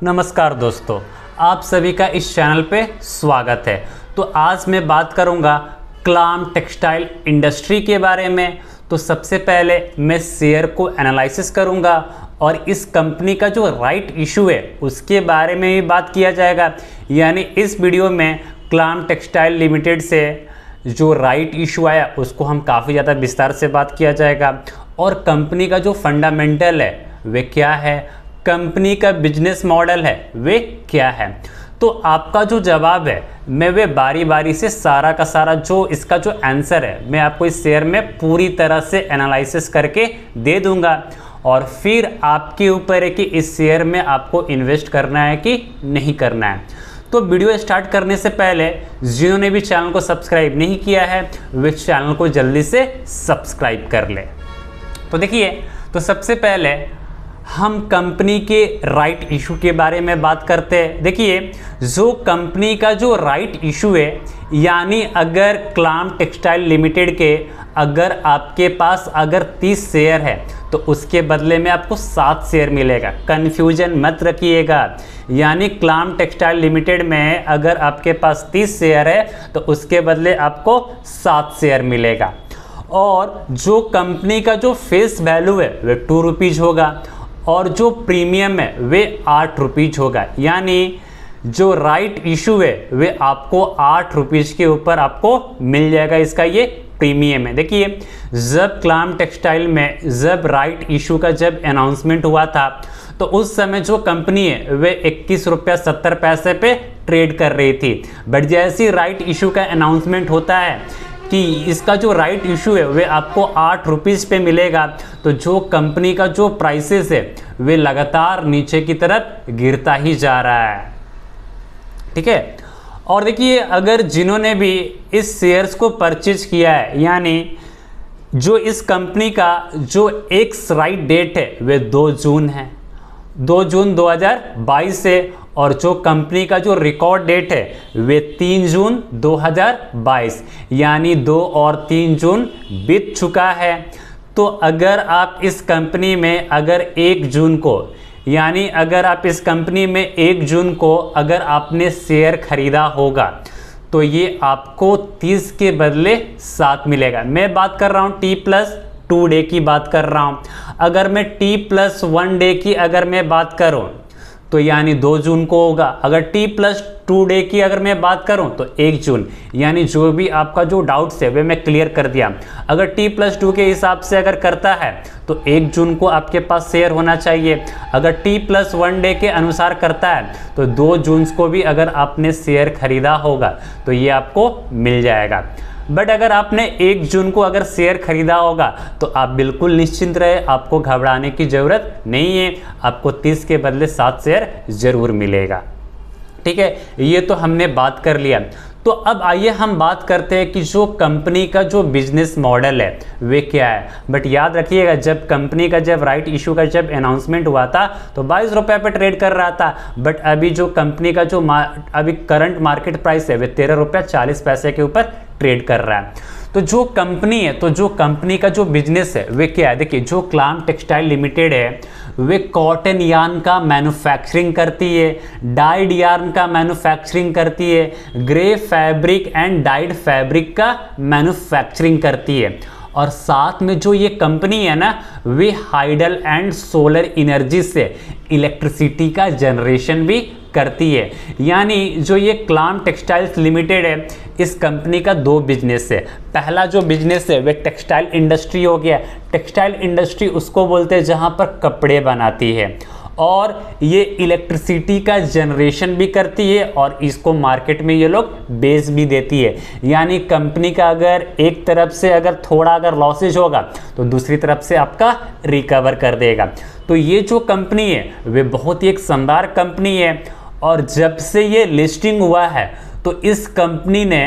नमस्कार दोस्तों, आप सभी का इस चैनल पे स्वागत है। तो आज मैं बात करूंगा क्लाम टेक्सटाइल इंडस्ट्री के बारे में। तो सबसे पहले मैं शेयर को एनालिसिस करूंगा और इस कंपनी का जो राइट इशू है उसके बारे में भी बात किया जाएगा। यानी इस वीडियो में क्लाम टेक्सटाइल लिमिटेड से जो राइट इशू आया उसको हम काफ़ी ज़्यादा विस्तार से बात किया जाएगा और कंपनी का जो फंडामेंटल है वे क्या है, कंपनी का बिजनेस मॉडल है वे क्या है। तो आपका जो जवाब है मैं वे बारी बारी से सारा का सारा जो इसका जो आंसर है मैं आपको इस शेयर में पूरी तरह से एनालिसिस करके दे दूंगा और फिर आपके ऊपर है कि इस शेयर में आपको इन्वेस्ट करना है कि नहीं करना है। तो वीडियो स्टार्ट करने से पहले जिन्होंने भी चैनल को सब्सक्राइब नहीं किया है वे चैनल को जल्दी से सब्सक्राइब कर ले। तो देखिए, तो सबसे पहले हम कंपनी के राइट इशू के बारे में बात करते हैं। देखिए, जो कंपनी का जो राइट इशू है यानी अगर क्लाम टेक्सटाइल लिमिटेड के अगर आपके पास अगर 30 शेयर है तो उसके बदले में आपको 7 शेयर मिलेगा। कन्फ्यूजन मत रखिएगा। यानी क्लाम टेक्सटाइल लिमिटेड में अगर आपके पास 30 शेयर है तो उसके बदले आपको 7 शेयर मिलेगा और जो कंपनी का जो फेस वैल्यू है वे 2 रुपीज़ होगा और जो प्रीमियम है वे 8 रुपीज़ होगा। यानी जो राइट इशू है वे आपको 8 रुपीज़ के ऊपर आपको मिल जाएगा, इसका ये प्रीमियम है। देखिए, जब क्लाम टेक्सटाइल में जब राइट इशू का जब अनाउंसमेंट हुआ था तो उस समय जो कंपनी है वे 21 रुपया 70 पैसे पे ट्रेड कर रही थी। बट जैसे ही राइट इशू का अनाउंसमेंट होता है कि इसका जो राइट इशू है वे आपको 8 रुपीज़ पे मिलेगा तो जो कंपनी का जो प्राइसेस है वे लगातार नीचे की तरफ गिरता ही जा रहा है। ठीक है, और देखिए, अगर जिन्होंने भी इस शेयर्स को परचेज किया है यानी जो इस कंपनी का जो एक्स राइट डेट है वे 2 जून है, 2 जून 2022 है और जो कंपनी का जो रिकॉर्ड डेट है वे 3 जून 2022 यानी 2 और 3 जून बीत चुका है। तो अगर आप इस कंपनी में अगर 1 जून को यानी अगर आप इस कंपनी में 1 जून को अगर आपने शेयर खरीदा होगा तो ये आपको 30 के बदले 7 मिलेगा। मैं बात कर रहा हूँ T+2 डे की बात कर रहा हूँ। अगर मैं T+1 डे की अगर मैं बात करूँ तो यानी 2 जून को होगा। अगर T+2 डे की अगर मैं बात करूं तो 1 जून। यानी जो भी आपका जो डाउट्स है वे मैं क्लियर कर दिया। अगर T+2 के हिसाब से अगर करता है तो 1 जून को आपके पास शेयर होना चाहिए। अगर T+1 डे के अनुसार करता है तो 2 जून को भी अगर आपने शेयर खरीदा होगा तो ये आपको मिल जाएगा। बट अगर आपने 1 जून को अगर शेयर खरीदा होगा तो आप बिल्कुल निश्चिंत रहे, आपको घबराने की ज़रूरत नहीं है। आपको 30 के बदले 7 शेयर ज़रूर मिलेगा। ठीक है, ये तो हमने बात कर लिया। तो अब आइए हम बात करते हैं कि जो कंपनी का जो बिजनेस मॉडल है वे क्या है। बट याद रखिएगा, जब कंपनी का जब राइट इशू का जब अनाउंसमेंट हुआ था तो 22 रुपये पे ट्रेड कर रहा था। बट अभी जो कंपनी का जो अभी करंट मार्केट प्राइस है वे 13 रुपया 40 पैसे के ऊपर ट्रेड कर रहा है। तो जो कंपनी है तो जो कंपनी का जो बिजनेस है वे क्या है। देखिए, जो क्लाम टेक्सटाइल लिमिटेड है वे कॉटन यार्न का मैन्युफैक्चरिंग करती है, डाइड यार्न का मैन्युफैक्चरिंग करती है, grey fabric and died fabric का मैन्युफैक्चरिंग करती है और साथ में जो ये कंपनी है ना वे हाइडल एंड सोलर एनर्जी से इलेक्ट्रिसिटी का जनरेशन भी करती है। यानी जो ये क्लाम टेक्सटाइल्स लिमिटेड है इस कंपनी का 2 बिजनेस है। पहला जो बिजनेस है वे टेक्सटाइल इंडस्ट्री हो गया। टेक्सटाइल इंडस्ट्री उसको बोलते हैं जहाँ पर कपड़े बनाती है और ये इलेक्ट्रिसिटी का जनरेशन भी करती है और इसको मार्केट में ये लोग बेच भी देती है। यानी कंपनी का अगर एक तरफ से अगर थोड़ा अगर लॉसेज होगा तो दूसरी तरफ से आपका रिकवर कर देगा। तो ये जो कंपनी है वे बहुत ही एक शानदार कंपनी है और जब से ये लिस्टिंग हुआ है तो इस कंपनी ने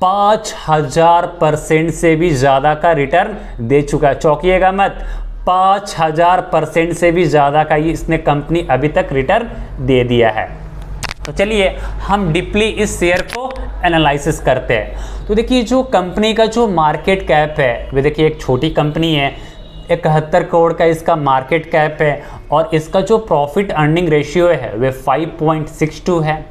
5000% से भी ज़्यादा का रिटर्न दे चुका है। चौंकिएगा मत, 5000% से भी ज़्यादा का ये इसने कंपनी अभी तक रिटर्न दे दिया है। तो चलिए हम डीपली इस शेयर को एनालिसिस करते हैं। तो देखिए, जो कंपनी का जो मार्केट कैप है वे देखिए एक छोटी कंपनी है 71 करोड़ का इसका मार्केट कैप है और इसका जो प्रॉफिट अर्निंग रेशियो है वे 5.62 है।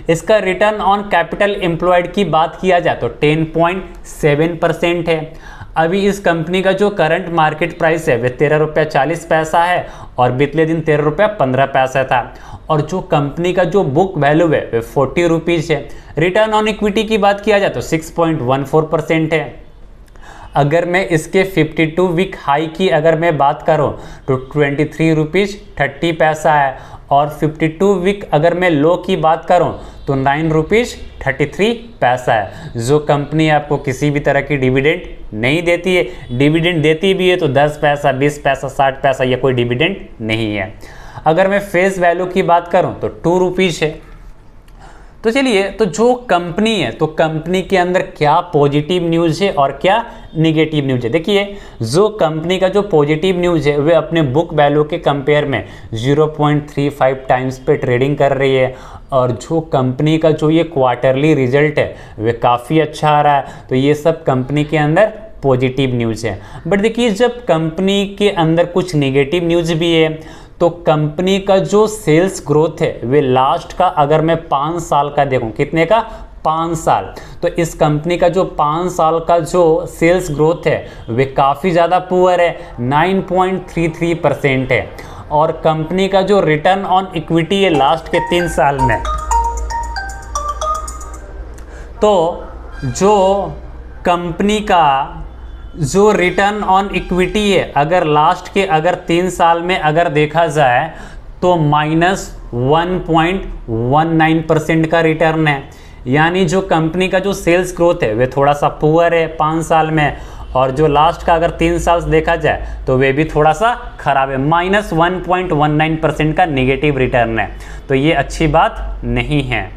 इसका रिटर्न ऑन कैपिटल एम्प्लॉयड की बात किया जाए तो 10.7% है। अभी इस कंपनी का जो करंट मार्केट प्राइस है वे 13 रुपया 40 पैसा है और पिछले दिन 13 रुपया 15 पैसा था। और जो कंपनी का जो बुक वैल्यू है वे 40 रुपीज़ है। रिटर्न ऑन इक्विटी की बात किया जाए तो 6.14% है। अगर मैं इसके 52 वीक हाई की अगर मैं बात करूं तो 23 रुपीज़ 30 पैसा है और 52 वीक अगर मैं लो की बात करूं तो 9 रुपीज़ 33 पैसा है। जो कंपनी आपको किसी भी तरह की डिविडेंड नहीं देती है, डिविडेंड देती भी है तो 10 पैसा 20 पैसा 60 पैसा, यह कोई डिविडेंड नहीं है। अगर मैं फेस वैल्यू की बात करूं तो 2 रुपीज़ है। तो चलिए, तो जो कंपनी है तो कंपनी के अंदर क्या पॉजिटिव न्यूज़ है और क्या निगेटिव न्यूज़ है। देखिए, जो कंपनी का जो पॉजिटिव न्यूज़ है वे अपने बुक वैल्यू के कंपेयर में 0.35 टाइम्स पे ट्रेडिंग कर रही है और जो कंपनी का जो ये क्वार्टरली रिजल्ट है वे काफ़ी अच्छा आ रहा है। तो ये सब कंपनी के अंदर पॉजिटिव न्यूज़ है। बट देखिए, जब कंपनी के अंदर कुछ निगेटिव न्यूज़ भी है तो कंपनी का जो सेल्स ग्रोथ है वे लास्ट का अगर मैं 5 साल का देखूं, कितने का 5 साल, तो इस कंपनी का जो 5 साल का जो सेल्स ग्रोथ है वे काफ़ी ज़्यादा पुअर है, 9.33% है। और कंपनी का जो रिटर्न ऑन इक्विटी है लास्ट के 3 साल में, तो जो कंपनी का जो रिटर्न ऑन इक्विटी है अगर लास्ट के अगर 3 साल में अगर देखा जाए तो -1.19% का रिटर्न है। यानी जो कंपनी का जो सेल्स ग्रोथ है वे थोड़ा सा पुअर है 5 साल में, और जो लास्ट का अगर 3 साल देखा जाए तो वे भी थोड़ा सा खराब है, -1.19% का निगेटिव रिटर्न है। तो ये अच्छी बात नहीं है।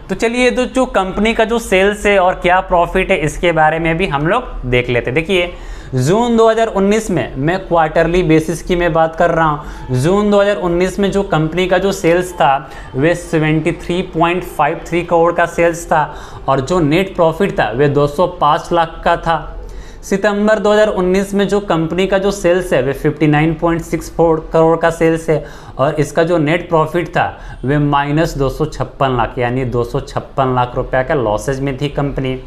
तो चलिए, तो जो कंपनी का जो सेल्स है और क्या प्रॉफिट है इसके बारे में भी हम लोग देख लेते हैं। देखिए, जून 2019 में मैं क्वार्टरली बेसिस की मैं बात कर रहा हूँ। जून 2019 में जो कंपनी का जो सेल्स था वे 73.53 करोड़ का सेल्स था और जो नेट प्रॉफिट था वे 205 लाख का था। सितंबर 2019 में जो कंपनी का जो सेल्स है वे 59.64 करोड़ का सेल्स है और इसका जो नेट प्रॉफिट था वे -256 लाख, यानी 256 लाख रुपया का लॉसेज में थी कंपनी।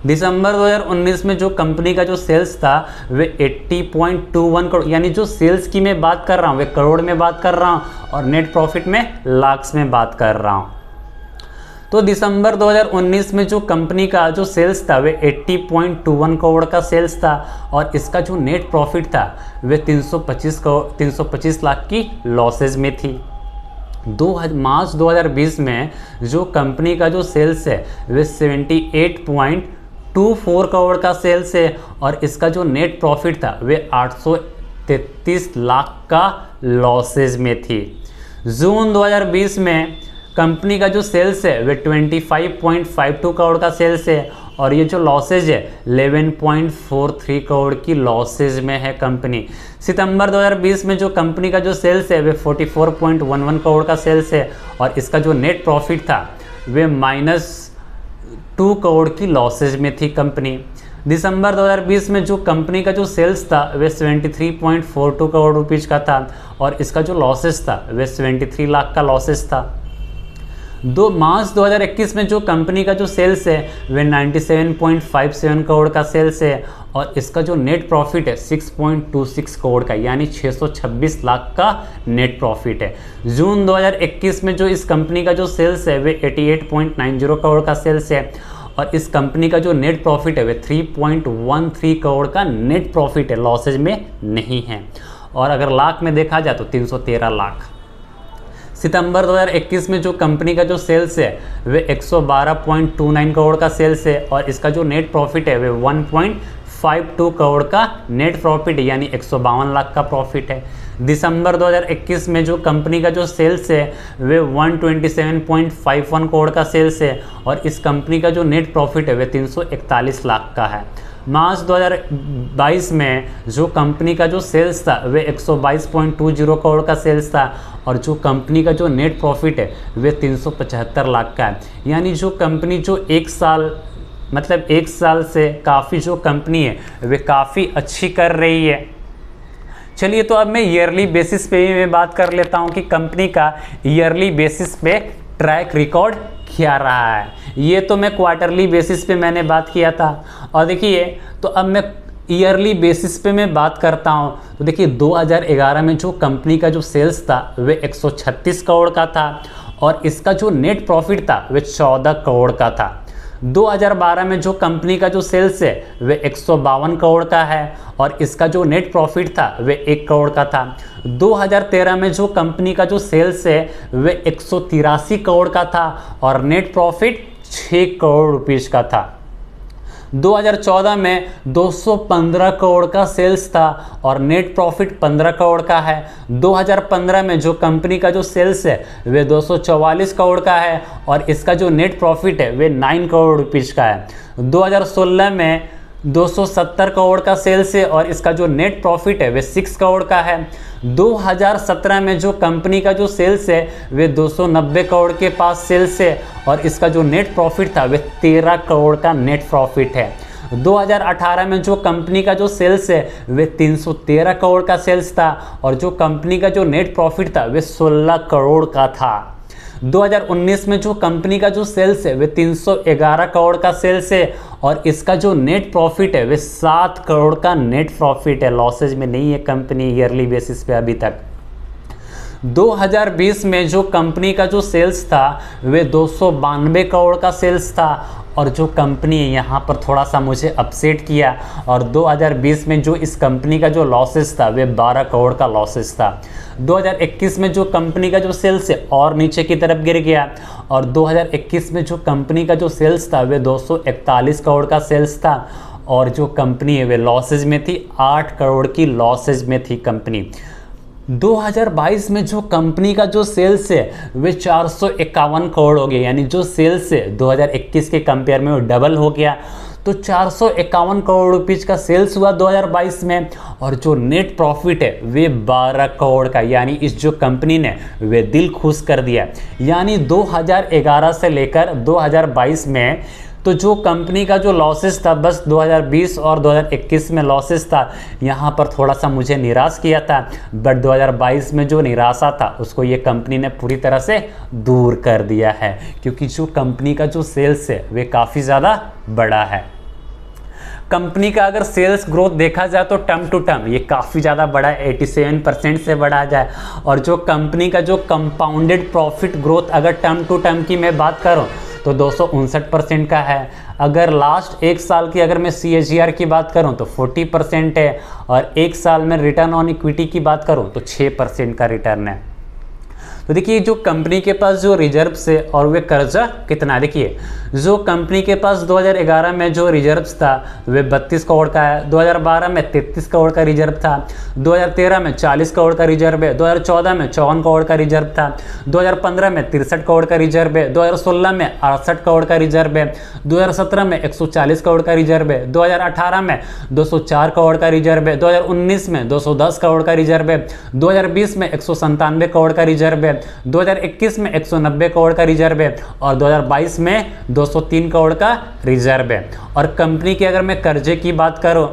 दिसंबर 2019 में जो कंपनी का जो सेल्स था वे 80.21 करोड़, यानी जो सेल्स की मैं बात कर रहा हूँ वे करोड़ में बात कर रहा हूँ और नेट प्रॉफिट में लाख्स में बात कर रहा हूँ। तो दिसंबर 2019 में जो कंपनी का जो सेल्स था वे 80.21 करोड़ का सेल्स था और इसका जो नेट प्रॉफिट था वे 325 लाख की लॉसेज में थी। मार्च 2020 में जो कंपनी का जो सेल्स है वे 78.24 करोड़ का सेल्स है और इसका जो नेट प्रॉफिट था वे 833 लाख का लॉसेज में थी। जून 2020 में कंपनी का जो सेल्स है वे 25.52 करोड़ का सेल्स है और ये जो लॉसेज है 11.43 करोड़ की लॉसेज में है कंपनी। सितंबर 2020 में जो कंपनी का जो सेल्स है वे 44.11 करोड़ का सेल्स है और इसका जो नेट प्रॉफिट था वे -2 करोड़ की लॉसेज में थी कंपनी। दिसंबर 2020 में जो कंपनी का जो सेल्स था वे 73.42 करोड़ रुपीज़ का था और इसका जो लॉसेज था वे 73 लाख का लॉसेज था। मार्च 2021 में जो कंपनी का जो सेल्स है वे 97.57 करोड़ का सेल्स है और इसका जो नेट प्रॉफिट है 6.26 करोड़ का, यानी 626 लाख का नेट प्रॉफिट है। जून 2021 में जो इस कंपनी का जो सेल्स है वे 88.90 करोड़ का सेल्स है और इस कंपनी का जो नेट प्रॉफिट है वे 3.13 करोड़ का नेट प्रॉफिट है, लॉसेज में नहीं है। और अगर लाख में देखा जाए तो 313 लाख। सितंबर 2021 में जो कंपनी का जो सेल्स है वे 112.29 करोड़ का सेल्स है और इसका जो नेट प्रॉफिट है वे 1.52 करोड़ का नेट प्रॉफिट है, यानी 152 लाख का प्रॉफिट है। दिसंबर 2021 में जो कंपनी का जो सेल्स है वे 127.51 करोड़ का सेल्स है और इस कंपनी का जो नेट प्रॉफिट है वे 341 लाख का है। मार्च 2022 में जो कंपनी का जो सेल्स था वे 122.20 करोड़ का सेल्स था और जो कंपनी का जो नेट प्रॉफिट है वे 375 लाख का है। यानी जो कंपनी जो एक साल मतलब एक साल से काफ़ी जो कंपनी है वे काफ़ी अच्छी कर रही है। चलिए, तो अब मैं ईयरली बेसिस पे भी मैं बात कर लेता हूँ कि कंपनी का ईयरली बेसिस पे ट्रैक रिकॉर्ड क्या रहा है। ये तो मैं क्वार्टरली बेसिस पे मैंने बात किया था, और देखिए तो अब मैं ईयरली बेसिस पे मैं बात करता हूँ। तो देखिए 2011 में जो कंपनी का जो सेल्स था वे 136 करोड़ का था, और इसका जो नेट प्रॉफिट था वे 14 करोड़ का था। 2012 में जो कंपनी का जो सेल्स है वे 152 करोड़ का है, और इसका जो नेट प्रॉफिट था वे 1 करोड़ का था। 2013 में जो कंपनी का जो सेल्स है वे 183 करोड़ का था, और नेट प्रॉफिट 6 करोड़ रुपीस का था। 2014 में 215 करोड़ का सेल्स था, और नेट प्रॉफिट 15 करोड़ का है। 2015 में जो कंपनी का जो सेल्स है वे 244 करोड़ का है, और इसका जो नेट प्रॉफिट है वे 9 करोड़ रुपीस का है। 2016 में 270 करोड़ का सेल्स है, और इसका जो नेट प्रॉफिट है वे 6 करोड़ का है। 2017 में जो कंपनी का जो सेल्स है वे 290 करोड़ के पास सेल्स है, और इसका जो नेट प्रॉफिट था वे 13 करोड़ का नेट प्रॉफिट है। 2018 में जो कंपनी का जो सेल्स है वे 313 करोड़ का सेल्स था, और जो कंपनी का जो नेट प्रॉफिट था वे 16 करोड़ का था। 2019 में जो कंपनी का जो सेल्स है वे 311 करोड़ का सेल्स है, और इसका जो नेट प्रॉफिट है वे 7 करोड़ का नेट प्रॉफिट है। लॉसेज में नहीं है कंपनी ईयरली बेसिस पे अभी तक। 2020 में जो कंपनी का जो सेल्स था वे 292 करोड़ का सेल्स था, और जो कंपनी यहाँ पर थोड़ा सा मुझे अपसेट किया, और 2020 में जो इस कंपनी का जो लॉसेस था वे 12 करोड़ का लॉसेस था। 2021 में जो कंपनी का जो सेल्स है और नीचे की तरफ गिर गया, और 2021 में जो कंपनी का जो सेल्स था वे 241 करोड़ का सेल्स था, और जो कंपनी है वे लॉसेज में थी, 8 करोड़ की लॉसेज में थी कंपनी। 2022 में जो कंपनी का जो सेल्स है वे 451 करोड़ हो गया, यानी जो सेल्स है 2021 के कंपेयर में वो डबल हो गया। तो 451 करोड़ रुपीज़ का सेल्स हुआ 2022 में, और जो नेट प्रॉफिट है वे 12 करोड़ का, यानी इस जो कंपनी ने वे दिल खुश कर दिया। यानी 2011 से लेकर 2022 में तो जो कंपनी का जो लॉसेस था बस 2020 और 2021 में लॉसेस था, यहाँ पर थोड़ा सा मुझे निराश किया था, बट 2022 में जो निराशा था उसको ये कंपनी ने पूरी तरह से दूर कर दिया है, क्योंकि जो कंपनी का जो सेल्स है वे काफ़ी ज़्यादा बड़ा है। कंपनी का अगर सेल्स ग्रोथ देखा जाए तो टर्म टू टर्म ये काफ़ी ज़्यादा बड़ा है, 87% से बढ़ा जाए, और जो कंपनी का जो कंपाउंडेड प्रॉफिट ग्रोथ अगर टर्म टू टर्म की मैं बात करूँ तो 259% का है। अगर लास्ट एक साल की अगर मैं CAGR की बात करूं तो 40% है, और एक साल में रिटर्न ऑन इक्विटी की बात करूं तो 6% का रिटर्न है। तो देखिए जो कंपनी के पास जो रिजर्व्स है और वे कर्जा कितना, देखिए जो कंपनी के पास 2011 में जो रिजर्व्स था वे 32 करोड़ का है, 2012 में 33 करोड़ का रिजर्व था, 2013 में 40 करोड़ का रिजर्व है, 2014 में 54 करोड़ का रिजर्व था, 2015 में 63 करोड़ का रिजर्व है, 2016 में 68 करोड़ का रिजर्व है, 2017 में 140 करोड़ का रिजर्व है, 2018 में 204 करोड़ का रिजर्व है, 2019 में 210 करोड़ का रिजर्व है, 2020 में 197 करोड़ का रिजर्व है, 2021 में 190 करोड़ का रिजर्व है, और 2022 में 203 करोड़ का रिजर्व है। और कंपनी की अगर मैं कर्जे की बात करूं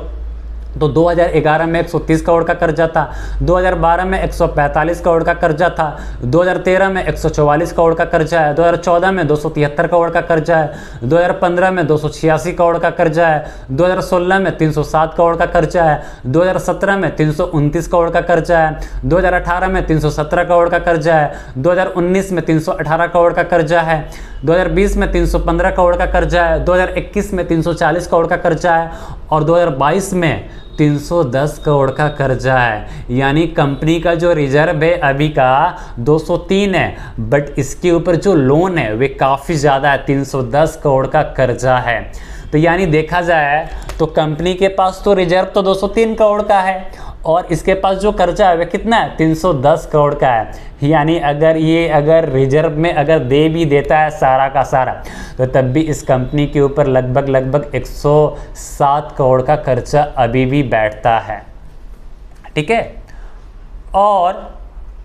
तो 2011 में 130 करोड़ का कर्जा था, 2012 में 145 करोड़ का कर्जा था, 2013 में 144 करोड़ का कर्जा है, 2014 में 273 करोड़ का कर्जा है, 2015 में 286 करोड़ का कर्जा है, 2016 में 307 करोड़ का कर्जा है, 2017 में 329 करोड़ का कर्जा है, 2018 में 317 करोड़ का कर्जा है, 2019 में 318 करोड़ का कर्जा है, 2020 में 315 करोड़ का कर्जा है, 2021 में 340 करोड़ का कर्जा है, और 2022 में 310 करोड़ का कर्जा है। यानी कंपनी का जो रिजर्व है अभी का 203 है, बट इसके ऊपर जो लोन है वे काफ़ी ज़्यादा है, 310 करोड़ का कर्जा है। तो यानी देखा जाए तो कंपनी के पास तो रिजर्व तो 203 करोड़ का है, और इसके पास जो कर्जा है वह कितना है, 310 करोड़ का है। यानी अगर रिजर्व में अगर दे भी देता है सारा का सारा, तो तब भी इस कंपनी के ऊपर लगभग 107 करोड़ का कर्जा अभी भी बैठता है। ठीक है, और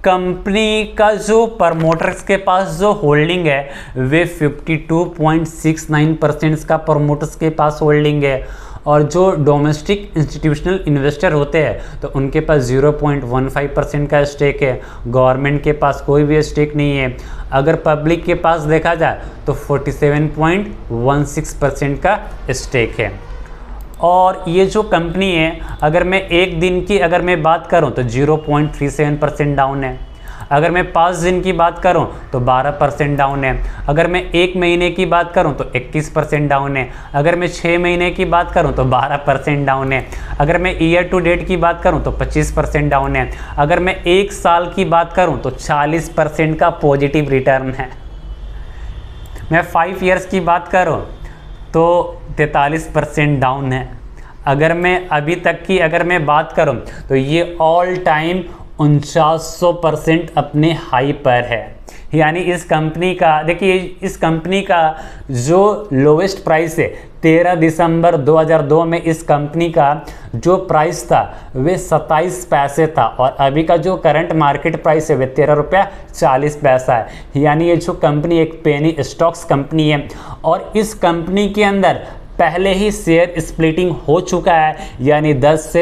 कंपनी का जो प्रमोटर्स के पास जो होल्डिंग है वे 52.69% का प्रमोटर्स के पास होल्डिंग है, और जो डोमेस्टिक इंस्टीट्यूशनल इन्वेस्टर होते हैं तो उनके पास 0.15% का स्टेक है। गवर्नमेंट के पास कोई भी स्टेक नहीं है। अगर पब्लिक के पास देखा जाए तो 47.16% का स्टेक है। और ये जो कंपनी है, अगर मैं एक दिन की अगर मैं बात करूं तो 0.37% डाउन है। अगर मैं 5 दिन की बात करूं तो 12% डाउन है। अगर मैं 1 महीने की बात करूं तो 21% डाउन है। अगर मैं 6 महीने की बात करूं तो 12% डाउन है। अगर मैं ईयर टू डेट की बात करूं तो 25% डाउन है। अगर मैं 1 साल की बात करूं तो 40% का पॉजिटिव रिटर्न है। मैं 5 इयर्स की बात करूं तो 43% डाउन है। अगर मैं अभी तक की अगर मैं बात करूं तो ये ऑल टाइम 4900% अपने हाई पर है। यानी इस कंपनी का देखिए, इस कंपनी का जो लोवेस्ट प्राइस है 13 दिसंबर 2002 में इस कंपनी का जो प्राइस था वे 27 पैसे था, और अभी का जो करंट मार्केट प्राइस है वे 13 रुपया 40 पैसा है। यानी ये जो कंपनी एक पेनी स्टॉक्स कंपनी है, और इस कंपनी के अंदर पहले ही शेयर स्प्लिटिंग हो चुका है। यानी 10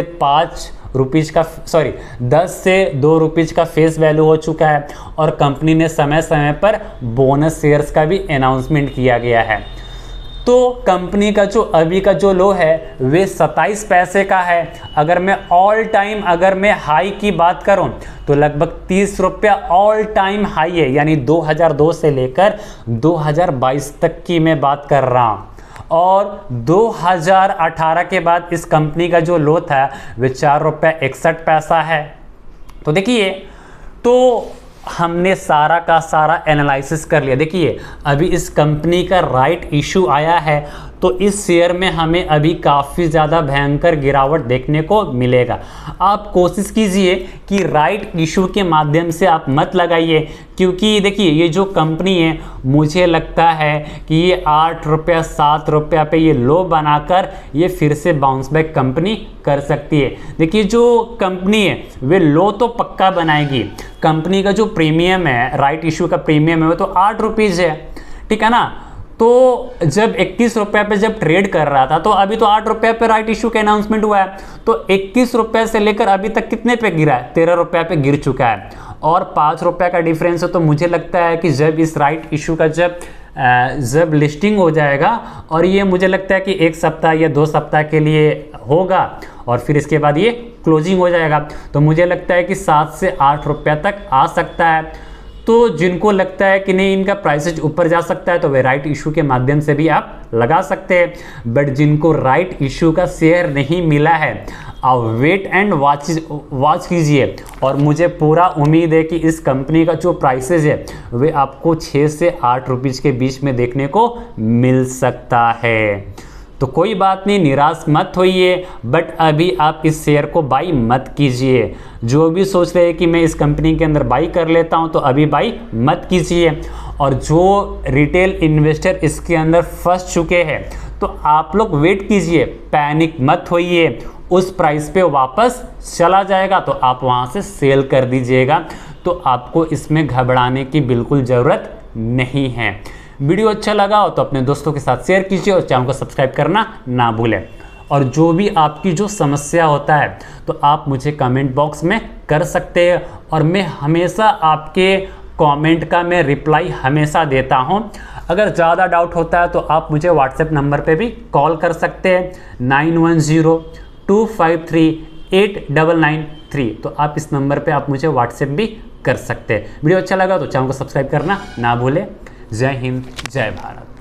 से 2 रुपीज़ का फेस वैल्यू हो चुका है, और कंपनी ने समय समय पर बोनस शेयर्स का भी अनाउंसमेंट किया गया है। तो कंपनी का जो अभी का जो लो है वे 27 पैसे का है। अगर मैं ऑल टाइम अगर मैं हाई की बात करूं तो लगभग 30 रुपया ऑल टाइम हाई है। यानी 2002 से लेकर 2022 तक की मैं बात कर रहा हूं। और 2018 के बाद इस कंपनी का जो लो था वे 4 रुपया 61 पैसा है। तो देखिए, तो हमने सारा का सारा एनालिसिस कर लिया। देखिए, अभी इस कंपनी का राइट इशू आया है, तो इस शेयर में हमें अभी काफ़ी ज़्यादा भयंकर गिरावट देखने को मिलेगा। आप कोशिश कीजिए कि राइट इशू के माध्यम से आप मत लगाइए, क्योंकि देखिए ये जो कंपनी है मुझे लगता है कि ये 8 रुपया 7 रुपया पे ये लो बनाकर ये फिर से बाउंस बैक कंपनी कर सकती है। देखिए, जो कंपनी है वे लो तो पक्का बनाएगी। कंपनी का जो प्रीमियम है, राइट इशू का प्रीमियम है, वो तो 8 रुपीज़ है, ठीक है ना। तो जब 21 रुपये पे जब ट्रेड कर रहा था तो अभी तो 8 रुपये पे राइट इशू का अनाउंसमेंट हुआ है, तो 21 रुपये से लेकर अभी तक कितने पे गिरा है? 13 रुपये पे गिर चुका है, और 5 रुपये का डिफरेंस है। तो मुझे लगता है कि जब इस राइट इशू का जब लिस्टिंग हो जाएगा, और ये मुझे लगता है कि 1 सप्ताह या 2 सप्ताह के लिए होगा, और फिर इसके बाद ये क्लोजिंग हो जाएगा, तो मुझे लगता है कि 7 से 8 रुपये तक आ सकता है। तो जिनको लगता है कि नहीं इनका प्राइसेज ऊपर जा सकता है तो वे राइट इशू के माध्यम से भी आप लगा सकते हैं। बट जिनको राइट इशू का शेयर नहीं मिला है, आप वेट एंड वॉच कीजिए, और मुझे पूरा उम्मीद है कि इस कंपनी का जो प्राइसेज है वे आपको 6 से 8 रुपीज़ के बीच में देखने को मिल सकता है। तो कोई बात नहीं, निराश मत होइए, बट अभी आप इस शेयर को बाई मत कीजिए। जो भी सोच रहे हैं कि मैं इस कंपनी के अंदर बाई कर लेता हूं, तो अभी बाई मत कीजिए। और जो रिटेल इन्वेस्टर इसके अंदर फंस चुके हैं तो आप लोग वेट कीजिए, पैनिक मत होइए। उस प्राइस पे वापस चला जाएगा तो आप वहां से सेल कर दीजिएगा। तो आपको इसमें घबराने की बिल्कुल ज़रूरत नहीं है। वीडियो अच्छा लगा हो तो अपने दोस्तों के साथ शेयर कीजिए, और चैनल को सब्सक्राइब करना ना भूलें। और जो भी आपकी जो समस्या होता है तो आप मुझे कमेंट बॉक्स में कर सकते हैं, और मैं हमेशा आपके कमेंट का मैं रिप्लाई हमेशा देता हूं। अगर ज़्यादा डाउट होता है तो आप मुझे व्हाट्सएप नंबर पे भी कॉल कर सकते हैं 9102538993। तो आप इस नंबर पे आप मुझे व्हाट्सएप भी कर सकते हैं। वीडियो अच्छा लगा तो चैनल को सब्सक्राइब करना ना भूलें। जय हिंद, जय भारत।